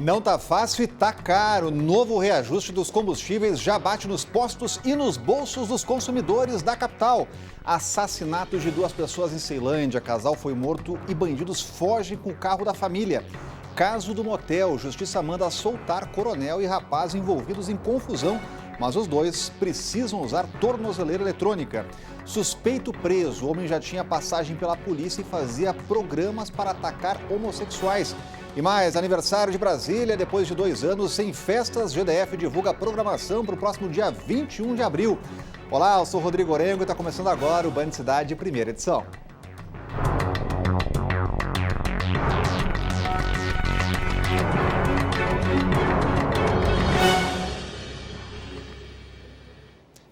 Não tá fácil e tá caro. O novo reajuste dos combustíveis já bate nos postos e nos bolsos dos consumidores da capital. Assassinato de 2 pessoas em Ceilândia. Casal foi morto e bandidos fogem com o carro da família. Caso do motel. Justiça manda soltar coronel e rapaz envolvidos em confusão, mas os dois precisam usar tornozeleira eletrônica. Suspeito preso. O homem já tinha passagem pela polícia e fazia programas para atacar homossexuais. E mais, aniversário de Brasília, depois de 2 anos sem festas, GDF divulga a programação para o próximo dia 21 de abril. Olá, eu sou Rodrigo Orengo e está começando agora o Band Cidade, primeira edição.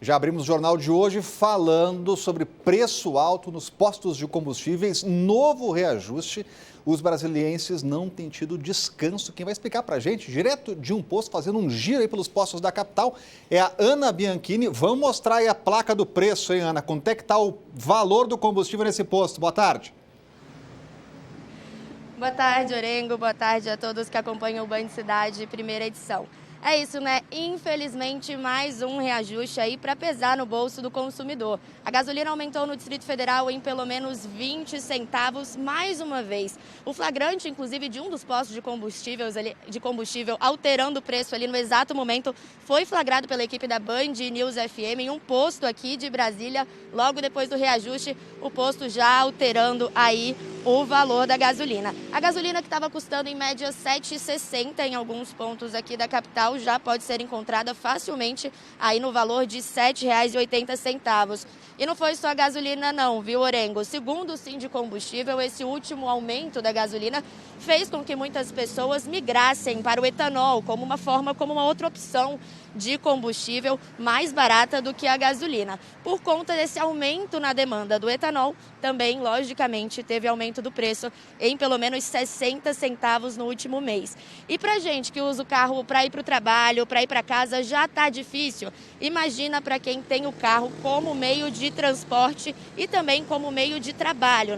Já abrimos o jornal de hoje falando sobre preço alto nos postos de combustíveis, novo reajuste. Os brasilienses não têm tido descanso. Quem vai explicar para a gente, direto de um posto, fazendo um giro aí pelos postos da capital, é a Ana Bianchini. Vamos mostrar aí a placa do preço, hein, Ana? Quanto é que está o valor do combustível nesse posto? Boa tarde. Boa tarde, Orengo. Boa tarde a todos que acompanham o Band Cidade, primeira edição. É isso, né? Infelizmente, mais um reajuste aí para pesar no bolso do consumidor. A gasolina aumentou no Distrito Federal em pelo menos 20 centavos mais uma vez. O flagrante, inclusive, de um dos postos de combustível alterando o preço ali no exato momento, foi flagrado pela equipe da Band News FM em um posto aqui de Brasília. Logo depois do reajuste, o posto já alterando aí o valor da gasolina. A gasolina que estava custando em média R$ 7,60 em alguns pontos aqui da capital já pode ser encontrada facilmente aí no valor de R$ 7,80. E não foi só a gasolina não, viu, Orengo? Segundo o Sindicombustível, esse último aumento da gasolina fez com que muitas pessoas migrassem para o etanol como uma outra opção de combustível mais barata do que a gasolina. Por conta desse aumento na demanda do etanol, também, logicamente, teve aumento do preço em pelo menos 60 centavos no último mês. E para gente que usa o carro para ir para o trabalho, para ir para casa, já está difícil. Imagina para quem tem o carro como meio de transporte e também como meio de trabalho,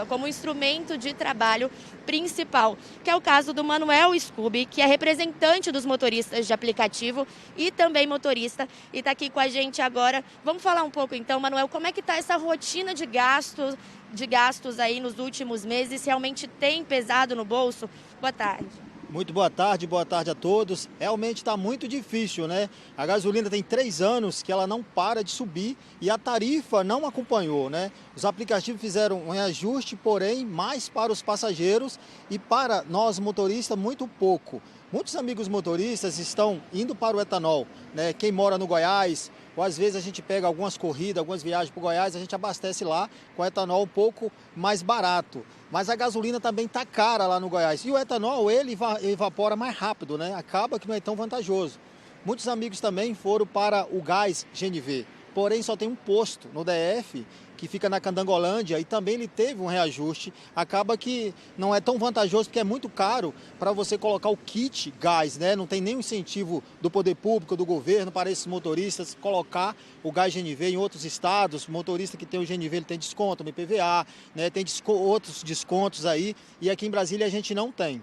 como instrumento de trabalho principal, que é o caso do Manuel Scooby, que é representante dos motoristas de aplicativo e também motorista, e está aqui com a gente agora. Vamos falar um pouco então, Manuel, como é que está essa rotina de gastos aí nos últimos meses? Realmente tem pesado no bolso? Boa tarde. Muito boa tarde a todos. Realmente está muito difícil, né? A gasolina tem 3 anos que ela não para de subir e a tarifa não acompanhou, né? Os aplicativos fizeram um reajuste, porém, mais para os passageiros e para nós motoristas, muito pouco. Muitos amigos motoristas estão indo para o etanol, né? Quem mora no Goiás, ou às vezes a gente pega algumas corridas, algumas viagens para o Goiás, a gente abastece lá com etanol um pouco mais barato. Mas a gasolina também está cara lá no Goiás. E o etanol, ele evapora mais rápido, né? Acaba que não é tão vantajoso. Muitos amigos também foram para o gás GNV. Porém, só tem um posto no DF, que fica na Candangolândia, e também ele teve um reajuste. Acaba que não é tão vantajoso, porque é muito caro para você colocar o kit gás, né? Não tem nenhum incentivo do poder público, do governo, para esses motoristas colocar o gás GNV em outros estados. O motorista que tem o GNV, ele tem desconto no IPVA, né? Tem outros descontos aí, e aqui em Brasília a gente não tem.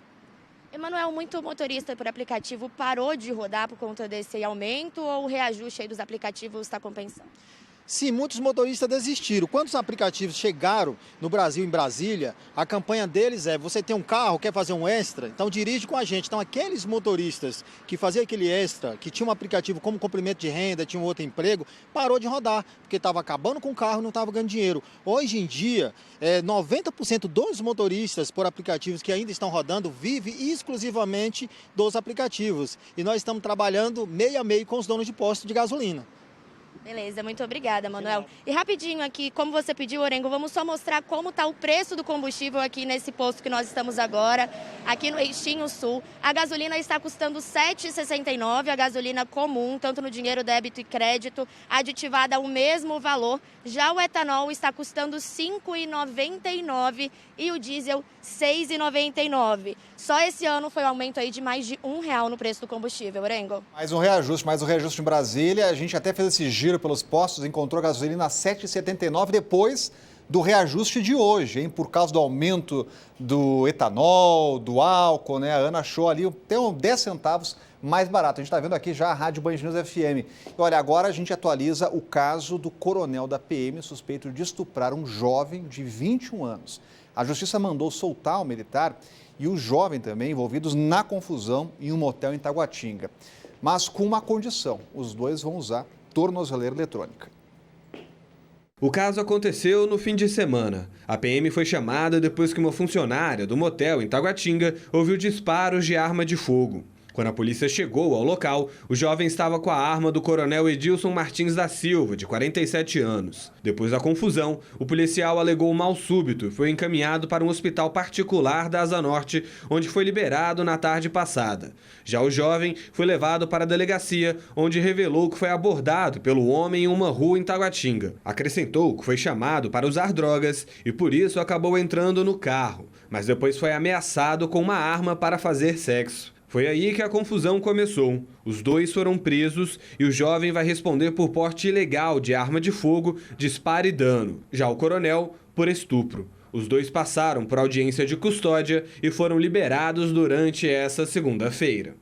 Emanuel, muito motorista por aplicativo parou de rodar por conta desse aumento ou o reajuste aí dos aplicativos está compensando? Sim, muitos motoristas desistiram. Quando os aplicativos chegaram no Brasil, em Brasília, a campanha deles é: você tem um carro, quer fazer um extra? Então dirige com a gente. Então aqueles motoristas que faziam aquele extra, que tinha um aplicativo como complemento de renda, tinha um outro emprego, parou de rodar, porque estava acabando com o carro e não estava ganhando dinheiro. Hoje em dia, 90% dos motoristas por aplicativos que ainda estão rodando vivem exclusivamente dos aplicativos. E nós estamos trabalhando meio a meio com os donos de postos de gasolina. Beleza, muito obrigada, Manuel. E rapidinho aqui, como você pediu, Orengo, vamos só mostrar como está o preço do combustível aqui nesse posto que nós estamos agora, aqui no Eixinho Sul. A gasolina está custando R$ 7,69, a gasolina comum, tanto no dinheiro débito e crédito, aditivada ao mesmo valor. Já o etanol está custando R$ 5,99 e o diesel R$ 6,99. Só esse ano foi um aumento aí de mais de R$ 1 no preço do combustível, Orengo. Mais um reajuste em Brasília. A gente até fez esse giro pelos postos, encontrou gasolina a R$ 7,79. Depois do reajuste de hoje, hein? Por causa do aumento do etanol, do álcool, né? A Ana achou ali até 10 centavos mais barato. A gente está vendo aqui já a Rádio Band News FM. E olha, agora a gente atualiza o caso do coronel da PM suspeito de estuprar um jovem de 21 anos. A justiça mandou soltar o militar e o jovem também envolvidos na confusão em um motel em Taguatinga. Mas com uma condição, os dois vão usar tornozeleira eletrônica. O caso aconteceu no fim de semana. A PM foi chamada depois que uma funcionária do motel em Taguatinga ouviu disparos de arma de fogo. Quando a polícia chegou ao local, o jovem estava com a arma do coronel Edilson Martins da Silva, de 47 anos. Depois da confusão, o policial alegou mal súbito e foi encaminhado para um hospital particular da Asa Norte, onde foi liberado na tarde passada. Já o jovem foi levado para a delegacia, onde revelou que foi abordado pelo homem em uma rua em Taguatinga. Acrescentou que foi chamado para usar drogas e por isso acabou entrando no carro, mas depois foi ameaçado com uma arma para fazer sexo. Foi aí que a confusão começou. Os dois foram presos e o jovem vai responder por porte ilegal de arma de fogo, disparo e dano. Já o coronel, por estupro. Os dois passaram por audiência de custódia e foram liberados durante essa segunda-feira.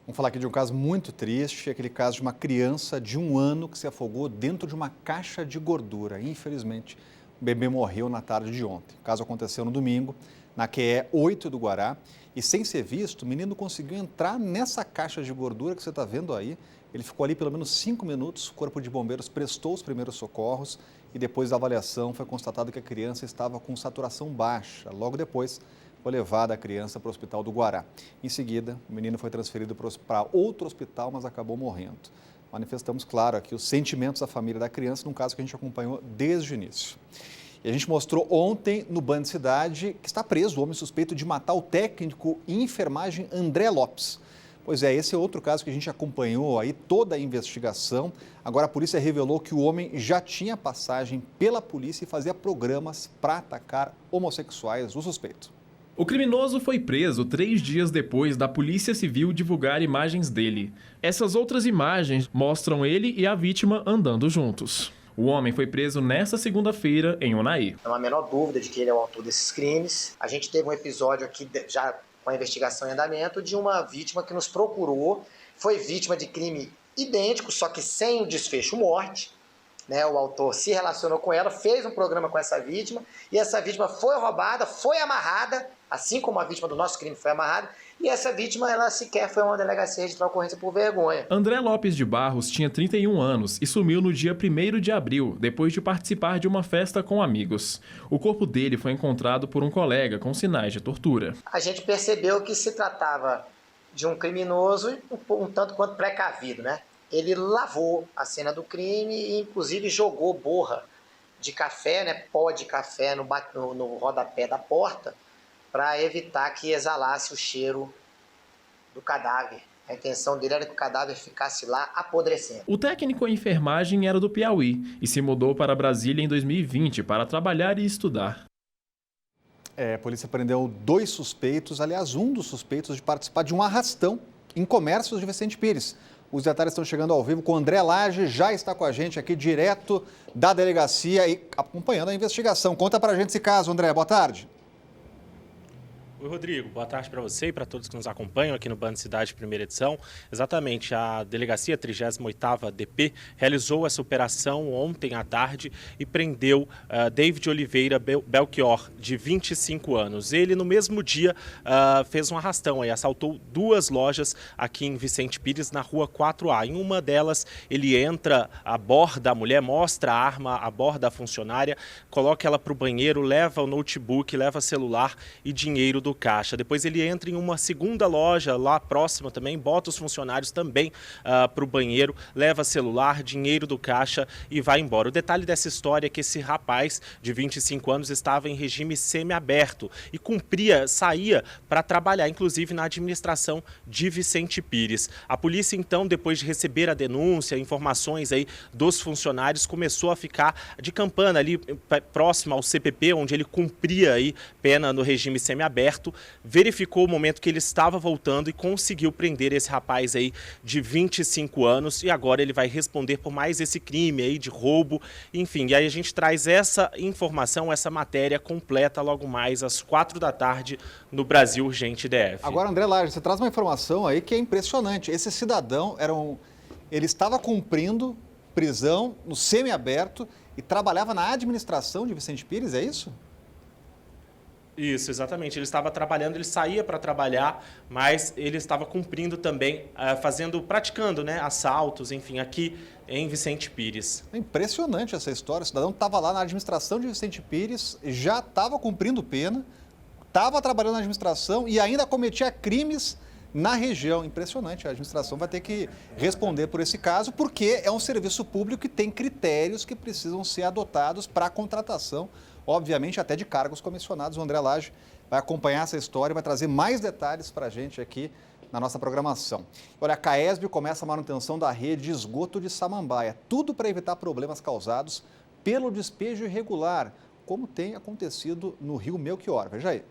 Vamos falar aqui de um caso muito triste, aquele caso de uma criança de 1 ano que se afogou dentro de uma caixa de gordura. Infelizmente, o bebê morreu na tarde de ontem. O caso aconteceu no domingo, na QE 8 do Guará. E sem ser visto, o menino conseguiu entrar nessa caixa de gordura que você está vendo aí. Ele ficou ali pelo menos 5 minutos, o Corpo de Bombeiros prestou os primeiros socorros e depois da avaliação foi constatado que a criança estava com saturação baixa. Logo depois, foi levada a criança para o hospital do Guará. Em seguida, o menino foi transferido para outro hospital, mas acabou morrendo. Manifestamos, claro, aqui os sentimentos da família da criança, num caso que a gente acompanhou desde o início. E a gente mostrou ontem no Band Cidade que está preso o homem suspeito de matar o técnico em enfermagem André Lopes. Pois é, esse é outro caso que a gente acompanhou aí toda a investigação. Agora a polícia revelou que o homem já tinha passagem pela polícia e fazia programas para atacar homossexuais, o suspeito. O criminoso foi preso 3 dias depois da Polícia Civil divulgar imagens dele. Essas outras imagens mostram ele e a vítima andando juntos. O homem foi preso nesta segunda-feira em Unai. Não há a menor dúvida de que ele é o autor desses crimes. A gente teve um episódio aqui, já com a investigação em andamento, de uma vítima que nos procurou. Foi vítima de crime idêntico, só que sem o desfecho morte. O autor se relacionou com ela, fez um programa com essa vítima e essa vítima foi roubada, foi amarrada, assim como a vítima do nosso crime foi amarrada, e essa vítima, ela sequer foi a uma delegacia registrar a ocorrência por vergonha. André Lopes de Barros tinha 31 anos e sumiu no dia 1º de abril, depois de participar de uma festa com amigos. O corpo dele foi encontrado por um colega com sinais de tortura. A gente percebeu que se tratava de um criminoso um tanto quanto precavido, né? Ele lavou a cena do crime e, inclusive, jogou borra de café, pó de café no rodapé da porta para evitar que exalasse o cheiro do cadáver. A intenção dele era que o cadáver ficasse lá apodrecendo. O técnico em enfermagem era do Piauí e se mudou para Brasília em 2020 para trabalhar e estudar. A polícia prendeu 2 suspeitos, aliás, um dos suspeitos de participar de um arrastão em comércios de Vicente Pires. Os detalhes estão chegando ao vivo com o André Lage, já está com a gente aqui direto da delegacia e acompanhando a investigação. Conta pra gente esse caso, André. Boa tarde. Oi, Rodrigo. Boa tarde para você e para todos que nos acompanham aqui no Band Cidade, primeira edição. Exatamente, a Delegacia 38ª DP realizou essa operação ontem à tarde e prendeu David Oliveira Belchior, de 25 anos. Ele, no mesmo dia, fez um arrastão, assaltou 2 lojas aqui em Vicente Pires, na rua 4A. Em uma delas, ele entra, aborda a mulher, mostra a arma, aborda a funcionária, coloca ela para o banheiro, leva o notebook, leva celular e dinheiro do caixa. Depois ele entra em uma segunda loja lá próxima também, bota os funcionários também para o banheiro, leva celular, dinheiro do caixa e vai embora. O detalhe dessa história é que esse rapaz de 25 anos estava em regime semiaberto e saía para trabalhar, inclusive na administração de Vicente Pires. A polícia, então, depois de receber a denúncia, informações aí dos funcionários, começou a ficar de campana ali próximo ao CPP, onde ele cumpria aí pena no regime semiaberto. perto, verificou o momento que ele estava voltando e conseguiu prender esse rapaz aí de 25 anos e agora ele vai responder por mais esse crime aí de roubo, enfim. E aí a gente traz essa informação, essa matéria completa logo mais às 4 da tarde no Brasil Urgente DF. Agora, André Lage, você traz uma informação aí que é impressionante. Esse cidadão ele estava cumprindo prisão no semiaberto e trabalhava na administração de Vicente Pires, é isso? Isso, exatamente. Ele estava trabalhando, ele saía para trabalhar, mas ele estava cumprindo também, praticando, né, assaltos, enfim, aqui em Vicente Pires. É impressionante essa história. O cidadão estava lá na administração de Vicente Pires, já estava cumprindo pena, estava trabalhando na administração e ainda cometia crimes na região. Impressionante. A administração vai ter que responder por esse caso, porque é um serviço público que tem critérios que precisam ser adotados para a contratação, obviamente até de cargos comissionados. O André Lage vai acompanhar essa história e vai trazer mais detalhes para a gente aqui na nossa programação. Olha, a CAESB começa a manutenção da rede de esgoto de Samambaia, tudo para evitar problemas causados pelo despejo irregular, como tem acontecido no Rio Melchior. Veja aí.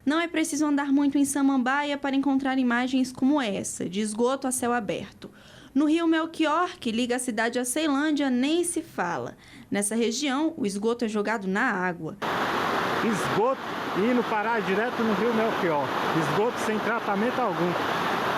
Não é preciso andar muito em Samambaia para encontrar imagens como essa, de esgoto a céu aberto. No Rio Melchior, que liga a cidade a Ceilândia, nem se fala. Nessa região, o esgoto é jogado na água. Esgoto indo parar direto no Rio Melchior. Esgoto sem tratamento algum.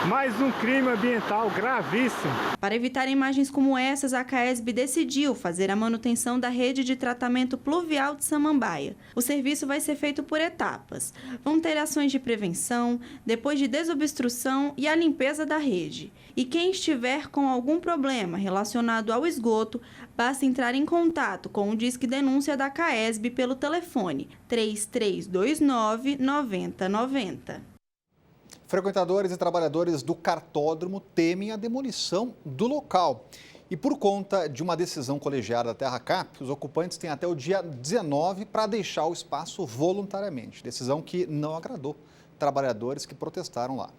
Mais um crime ambiental gravíssimo. Para evitar imagens como essas, a CAESB decidiu fazer a manutenção da rede de tratamento pluvial de Samambaia. O serviço vai ser feito por etapas. Vão ter ações de prevenção, depois de desobstrução e a limpeza da rede. E quem estiver com algum problema relacionado ao esgoto, basta entrar em contato com o Disque Denúncia da CAESB pelo telefone 3329 9090. Frequentadores e trabalhadores do cartódromo temem a demolição do local. E por conta de uma decisão colegiada da TerraCap, os ocupantes têm até o dia 19 para deixar o espaço voluntariamente. Decisão que não agradou trabalhadores que protestaram lá.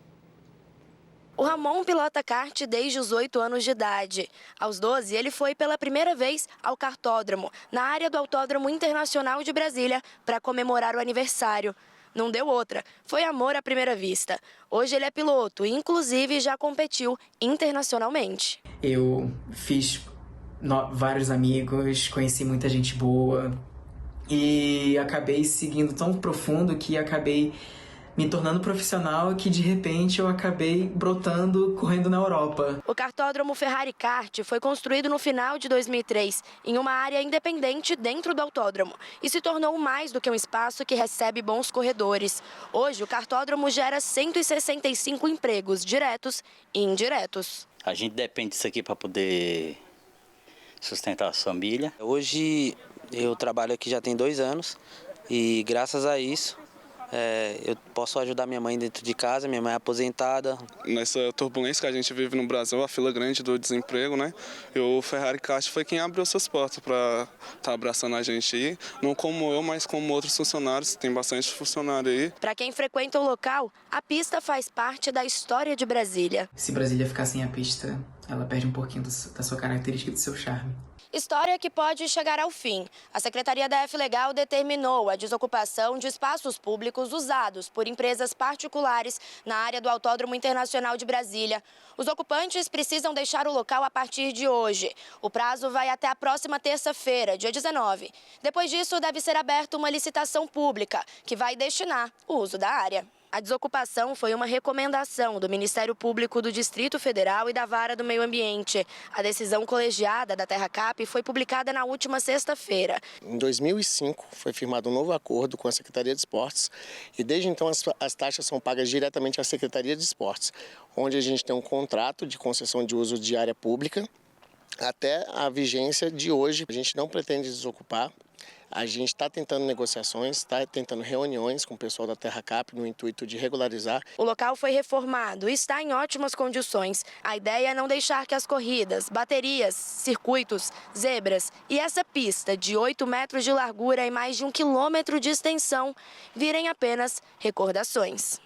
O Ramon pilota kart desde os 8 anos de idade. Aos 12, ele foi pela primeira vez ao cartódromo, na área do Autódromo Internacional de Brasília, para comemorar o aniversário. Não deu outra, foi amor à primeira vista. Hoje ele é piloto e, inclusive, já competiu internacionalmente. Eu fiz vários amigos, conheci muita gente boa e acabei seguindo tão profundo que acabei me tornando profissional que, de repente, eu acabei brotando, correndo na Europa. O cartódromo Ferrari Kart foi construído no final de 2003, em uma área independente dentro do autódromo, e se tornou mais do que um espaço que recebe bons corredores. Hoje, o cartódromo gera 165 empregos, diretos e indiretos. A gente depende disso aqui para poder sustentar a família. Hoje, eu trabalho aqui já tem 2 anos, e graças a isso, eu posso ajudar minha mãe dentro de casa, minha mãe é aposentada. Nessa turbulência que a gente vive no Brasil, a fila grande do desemprego, né? E o Ferrari Kart foi quem abriu suas portas para estar abraçando a gente aí. Não como eu, mas como outros funcionários, tem bastante funcionário aí. Para quem frequenta o local, a pista faz parte da história de Brasília. Se Brasília ficar sem a pista, ela perde um pouquinho da sua característica e do seu charme. História que pode chegar ao fim. A Secretaria da F-Legal determinou a desocupação de espaços públicos usados por empresas particulares na área do Autódromo Internacional de Brasília. Os ocupantes precisam deixar o local a partir de hoje. O prazo vai até a próxima terça-feira, dia 19. Depois disso, deve ser aberta uma licitação pública, que vai destinar o uso da área. A desocupação foi uma recomendação do Ministério Público do Distrito Federal e da Vara do Meio Ambiente. A decisão colegiada da TerraCap foi publicada na última sexta-feira. Em 2005, foi firmado um novo acordo com a Secretaria de Esportes e desde então as taxas são pagas diretamente à Secretaria de Esportes, onde a gente tem um contrato de concessão de uso de área pública até a vigência de hoje. A gente não pretende desocupar. A gente está tentando negociações, está tentando reuniões com o pessoal da TerraCap no intuito de regularizar. O local foi reformado e está em ótimas condições. A ideia é não deixar que as corridas, baterias, circuitos, zebras e essa pista de 8 metros de largura e mais de 1 quilômetro de extensão virem apenas recordações.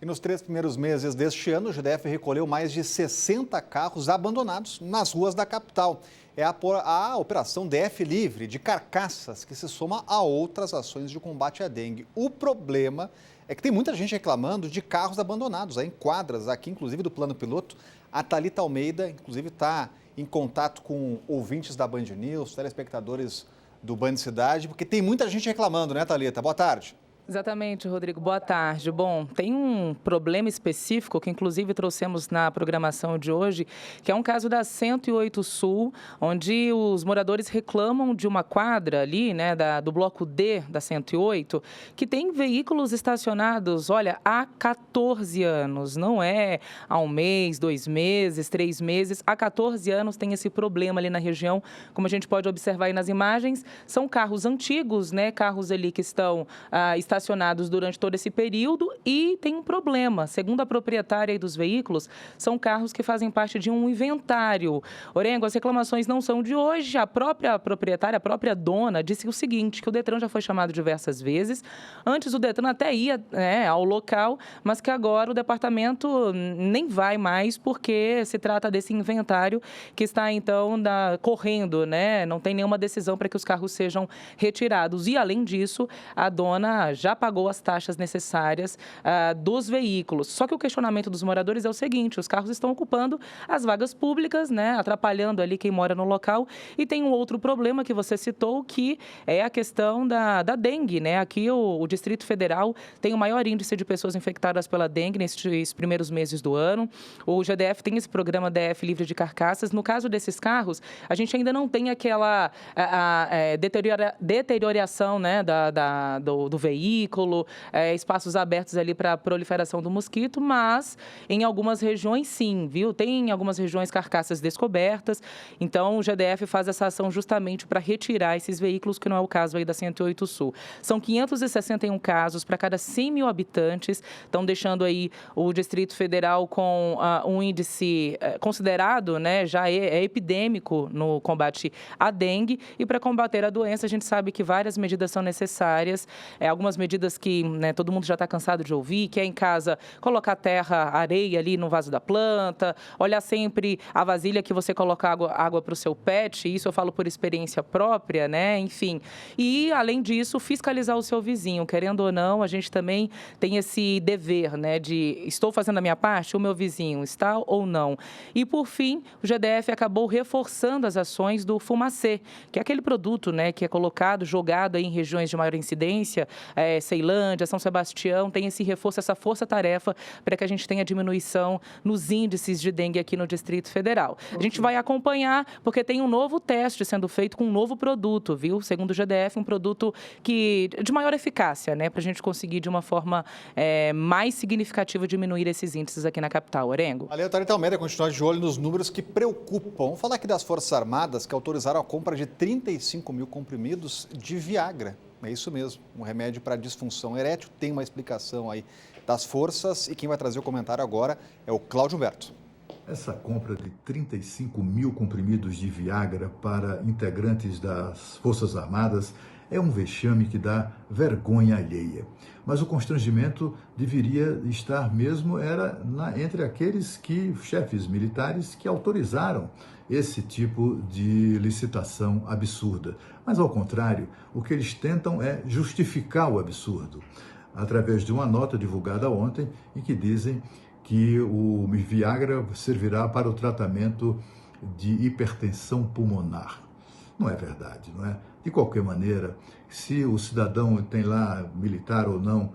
E nos 3 primeiros meses deste ano, o GDF recolheu mais de 60 carros abandonados nas ruas da capital. é a Operação DF Livre de Carcaças, que se soma a outras ações de combate à dengue. O problema é que tem muita gente reclamando de carros abandonados em quadras, aqui inclusive do Plano Piloto. A Thalita Almeida, inclusive, está em contato com ouvintes da Band News, telespectadores do Band Cidade, porque tem muita gente reclamando, né, Thalita? Boa tarde. Exatamente, Rodrigo. Boa tarde. Bom, tem um problema específico que, inclusive, trouxemos na programação de hoje, que é um caso da 108 Sul, onde os moradores reclamam de uma quadra ali, né, do bloco D da 108, que tem veículos estacionados, olha, há 14 anos. Não é há um mês, 2 meses, 3 meses. Há 14 anos tem esse problema ali na região, como a gente pode observar aí nas imagens. São carros antigos, né, carros ali que estão estacionados durante todo esse período e tem um problema. Segundo a proprietária dos veículos, são carros que fazem parte de um inventário. Orengo, as reclamações não são de hoje. A própria proprietária, a própria dona, disse o seguinte, que o Detran já foi chamado diversas vezes. Antes o Detran até ia ao local, mas que agora o departamento nem vai mais porque se trata desse inventário que está, então, correndo, né? Não tem nenhuma decisão para que os carros sejam retirados. E, além disso, a dona já pagou as taxas necessárias dos veículos. Só que o questionamento dos moradores é o seguinte, os carros estão ocupando as vagas públicas, né, atrapalhando ali quem mora no local. E tem um outro problema que você citou, que é a questão da dengue, né? Aqui o Distrito Federal tem o maior índice de pessoas infectadas pela dengue nesses primeiros meses do ano. O GDF tem esse programa DF Livre de Carcaças. No caso desses carros, a gente ainda não tem aquela deterioração, né, do veículo, espaços abertos ali para a proliferação do mosquito, mas em algumas regiões sim, viu? Tem em algumas regiões carcaças descobertas, então o GDF faz essa ação justamente para retirar esses veículos, que não é o caso aí da 108 Sul. São 561 casos para cada 100 mil habitantes, estão deixando aí o Distrito Federal com um índice considerado, né, já é epidêmico no combate à dengue, e para combater a doença a gente sabe que várias medidas são necessárias, algumas medidas que, né, todo mundo já está cansado de ouvir, que é em casa colocar terra, areia ali no vaso da planta, olhar sempre a vasilha que você coloca água para o seu pet, isso eu falo por experiência própria, né, enfim. E, além disso, fiscalizar o seu vizinho, querendo ou não, a gente também tem esse dever, né, de estou fazendo a minha parte, o meu vizinho está ou não. E, por fim, o GDF acabou reforçando as ações do Fumacê, que é aquele produto, né, que é colocado, jogado aí em regiões de maior incidência, Ceilândia, São Sebastião, tem esse reforço, essa força-tarefa para que a gente tenha diminuição nos índices de dengue aqui no Distrito Federal. A gente vai acompanhar, porque tem um novo teste sendo feito com um novo produto, viu? Segundo o GDF, um produto de maior eficácia, né? Para a gente conseguir, de uma forma mais significativa, diminuir esses índices aqui na capital. Orengo. Valeu, Thalita Almeida, continua de olho nos números que preocupam. Vamos falar aqui das Forças Armadas, que autorizaram a compra de 35 mil comprimidos de Viagra. É isso mesmo, um remédio para disfunção erétil. Tem uma explicação aí das forças e quem vai trazer o comentário agora é o Cláudio Humberto. Essa compra de 35 mil comprimidos de Viagra para integrantes das Forças Armadas é um vexame que dá vergonha alheia. Mas o constrangimento deveria estar mesmo entre aqueles chefes militares que autorizaram esse tipo de licitação absurda. Mas, ao contrário, o que eles tentam é justificar o absurdo, através de uma nota divulgada ontem, em que dizem que o Viagra servirá para o tratamento de hipertensão pulmonar. Não é verdade, não é? De qualquer maneira, se o cidadão tem lá, militar ou não,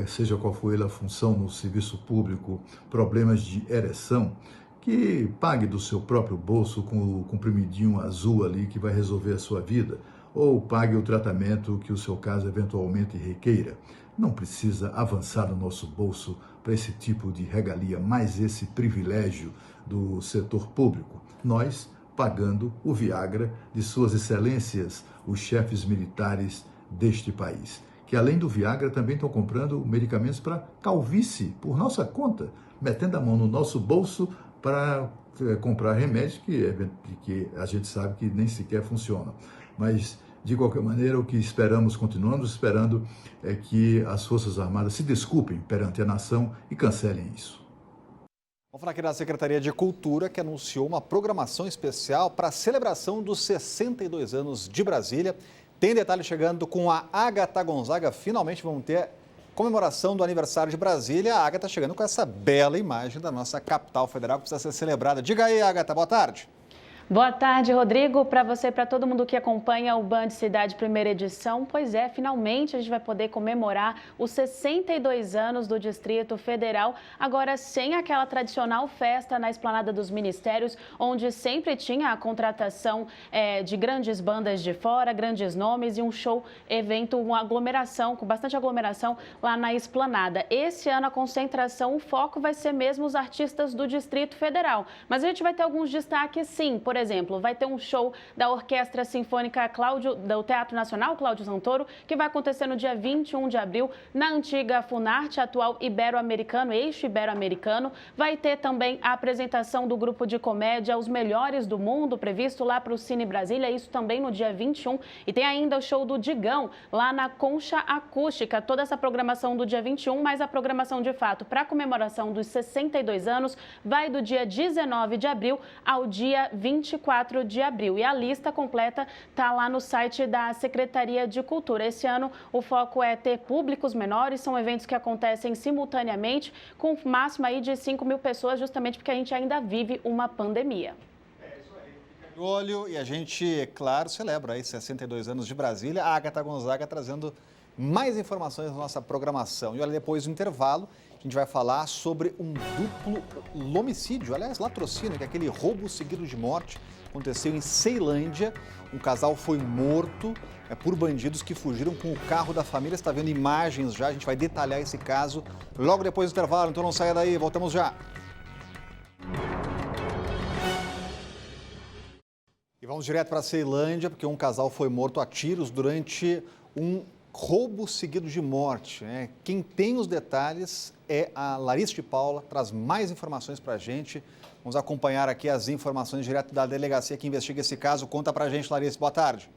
seja qual for ele a função no serviço público, problemas de ereção, que pague do seu próprio bolso com o comprimidinho azul ali que vai resolver a sua vida, ou pague o tratamento que o seu caso eventualmente requeira. Não precisa avançar no nosso bolso para esse tipo de regalia, mais esse privilégio do setor público. Nós pagando o Viagra de suas excelências, os chefes militares deste país, que além do Viagra também estão comprando medicamentos para calvície por nossa conta, metendo a mão no nosso bolso para comprar remédios que a gente sabe que nem sequer funcionam. Mas, de qualquer maneira, o que continuamos esperando, é que as Forças Armadas se desculpem perante a nação e cancelem isso. Vamos falar aqui da Secretaria de Cultura, que anunciou uma programação especial para a celebração dos 62 anos de Brasília. Tem detalhe chegando com a Agatha Gonzaga. Finalmente vamos ter comemoração do aniversário de Brasília. A Agatha chegando com essa bela imagem da nossa capital federal que precisa ser celebrada. Diga aí, Agatha, boa tarde. Boa tarde, Rodrigo. Para você e para todo mundo que acompanha o Band Cidade Primeira Edição, pois é, finalmente a gente vai poder comemorar os 62 anos do Distrito Federal, agora sem aquela tradicional festa na Esplanada dos Ministérios, onde sempre tinha a contratação de grandes bandas de fora, grandes nomes e um show, evento, uma aglomeração, com bastante aglomeração lá na Esplanada. Esse ano a concentração, o foco vai ser mesmo os artistas do Distrito Federal, mas a gente vai ter alguns destaques sim. Por exemplo, vai ter um show da Orquestra Sinfônica do Teatro Nacional Cláudio Santoro, que vai acontecer no dia 21 de abril, na antiga Funarte, atual Ibero-Americano, eixo Ibero-Americano. Vai ter também a apresentação do grupo de comédia Os Melhores do Mundo, previsto lá para o Cine Brasília, isso também no dia 21. E tem ainda o show do Digão, lá na Concha Acústica. Toda essa programação do dia 21, mas a programação de fato para a comemoração dos 62 anos vai do dia 19 de abril ao dia 24 de abril. E a lista completa está lá no site da Secretaria de Cultura. Esse ano o foco é ter públicos menores, são eventos que acontecem simultaneamente, com máximo aí de 5.000 pessoas, justamente porque a gente ainda vive uma pandemia. De olho, e a gente, claro, celebra aí 62 anos de Brasília. A Agatha Gonzaga trazendo mais informações da nossa programação. E olha, depois do intervalo, a gente vai falar sobre um duplo homicídio, aliás, latrocínio, que é aquele roubo seguido de morte, aconteceu em Ceilândia. Um casal foi morto por bandidos que fugiram com o carro da família. Você está vendo imagens já, a gente vai detalhar esse caso logo depois do intervalo, então não saia daí, voltamos já. E vamos direto para Ceilândia, porque um casal foi morto a tiros durante um roubo seguido de morte. Quem tem os detalhes é a Larissa de Paula, traz mais informações para a gente. Vamos acompanhar aqui as informações direto da delegacia que investiga esse caso. Conta para a gente, Larissa. Boa tarde.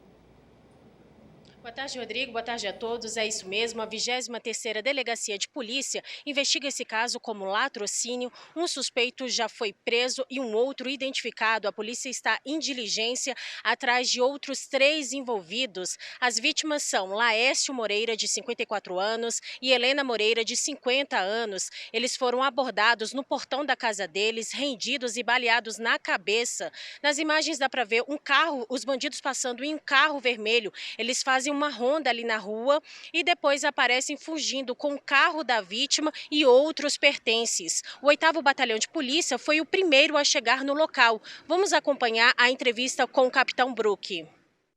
Boa tarde, Rodrigo. Boa tarde a todos. É isso mesmo, a 23ª Delegacia de Polícia investiga esse caso como latrocínio. Um suspeito já foi preso e um outro identificado. A polícia está em diligência atrás de outros 3 envolvidos. As vítimas são Laércio Moreira, de 54 anos, e Helena Moreira, de 50 anos. Eles foram abordados no portão da casa deles, rendidos e baleados na cabeça. Nas imagens dá para ver um carro, os bandidos passando em um carro vermelho. Eles fazem uma ronda ali na rua e depois aparecem fugindo com o carro da vítima e outros pertences. O 8º Batalhão de Polícia foi o primeiro a chegar no local. Vamos acompanhar a entrevista com o capitão Brook.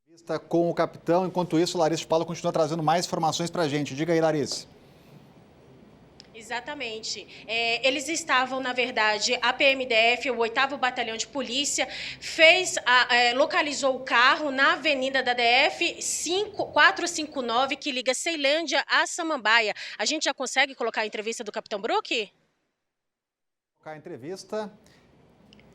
Entrevista com o capitão. Enquanto isso, Larissa de Paula continua trazendo mais informações para a gente. Diga aí, Larissa. Exatamente. Eles estavam, na verdade, a PMDF, o 8º Batalhão de Polícia, localizou o carro na Avenida da DF 459, que liga Ceilândia a Samambaia. A gente já consegue colocar a entrevista do capitão Brook? Colocar a entrevista.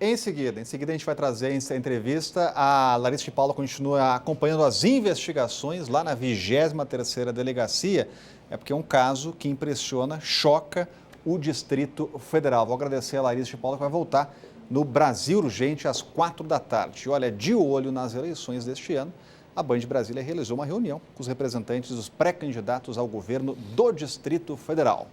Em seguida a gente vai trazer essa entrevista. A Larissa de Paula continua acompanhando as investigações lá na 23ª Delegacia. É porque é um caso que impressiona, choca o Distrito Federal. Vou agradecer a Larissa de Paula, que vai voltar no Brasil Urgente às 4 da tarde. E olha, de olho nas eleições deste ano, a Band Brasília realizou uma reunião com os representantes dos pré-candidatos ao governo do Distrito Federal.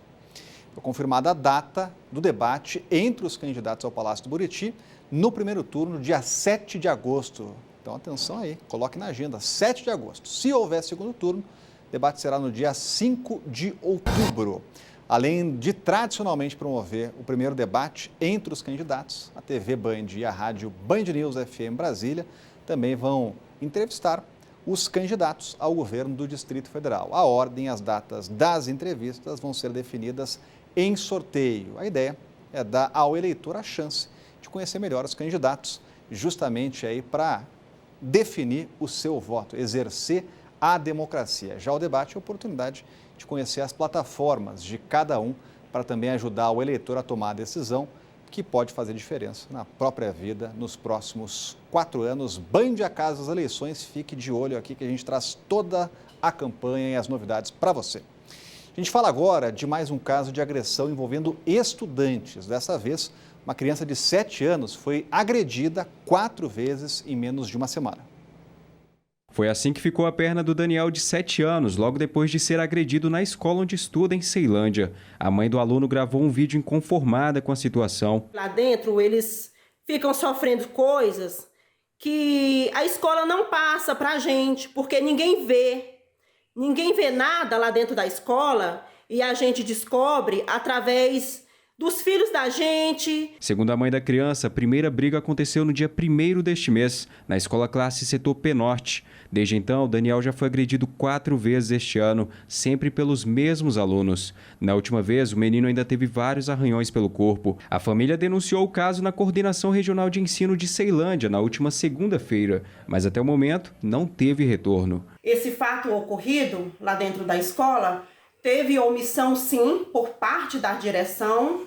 Foi confirmada a data do debate entre os candidatos ao Palácio do Buriti no primeiro turno, dia 7 de agosto. Então, atenção aí, coloque na agenda, 7 de agosto. Se houver segundo turno, o debate será no dia 5 de outubro. Além de tradicionalmente promover o primeiro debate entre os candidatos, a TV Band e a rádio Band News FM Brasília também vão entrevistar os candidatos ao governo do Distrito Federal. A ordem e as datas das entrevistas vão ser definidas em sorteio. A ideia é dar ao eleitor a chance de conhecer melhor os candidatos, justamente aí para definir o seu voto, exercer a democracia. Já o debate é a oportunidade de conhecer as plataformas de cada um para também ajudar o eleitor a tomar a decisão que pode fazer diferença na própria vida nos próximos 4 anos. Band a casa das eleições, fique de olho aqui que a gente traz toda a campanha e as novidades para você. A gente fala agora de mais um caso de agressão envolvendo estudantes. Dessa vez, uma criança de 7 anos foi agredida 4 vezes em menos de uma semana. Foi assim que ficou a perna do Daniel, de 7 anos, logo depois de ser agredido na escola onde estuda, em Ceilândia. A mãe do aluno gravou um vídeo inconformada com a situação. Lá dentro, eles ficam sofrendo coisas que a escola não passa pra gente, porque ninguém vê nada lá dentro da escola e a gente descobre através dos filhos da gente. Segundo a mãe da criança, a primeira briga aconteceu no dia 1º deste mês, na escola classe setor P Norte. Desde então, o Daniel já foi agredido 4 vezes este ano, sempre pelos mesmos alunos. Na última vez, o menino ainda teve vários arranhões pelo corpo. A família denunciou o caso na Coordenação Regional de Ensino de Ceilândia na última segunda-feira, mas até o momento não teve retorno. Esse fato ocorrido lá dentro da escola teve omissão, sim, por parte da direção,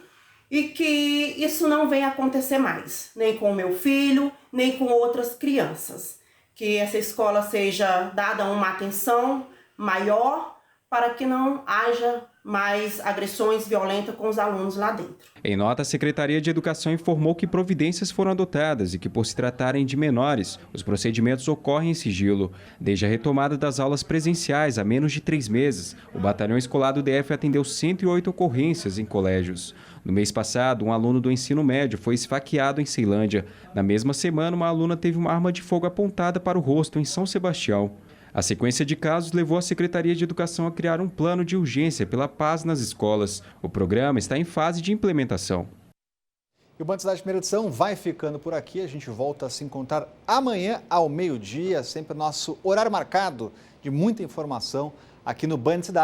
e que isso não venha acontecer mais, nem com o meu filho, nem com outras crianças. Que essa escola seja dada uma atenção maior para que não haja mais agressões violentas com os alunos lá dentro. Em nota, a Secretaria de Educação informou que providências foram adotadas e que, por se tratarem de menores, os procedimentos ocorrem em sigilo. Desde a retomada das aulas presenciais há menos de 3 meses, o Batalhão Escolar do DF atendeu 108 ocorrências em colégios. No mês passado, um aluno do ensino médio foi esfaqueado em Ceilândia. Na mesma semana, uma aluna teve uma arma de fogo apontada para o rosto em São Sebastião. A sequência de casos levou a Secretaria de Educação a criar um plano de urgência pela paz nas escolas. O programa está em fase de implementação. E o Band Cidade Primeira Edição vai ficando por aqui. A gente volta a se encontrar amanhã ao meio-dia, sempre nosso horário marcado de muita informação aqui no Band Cidade.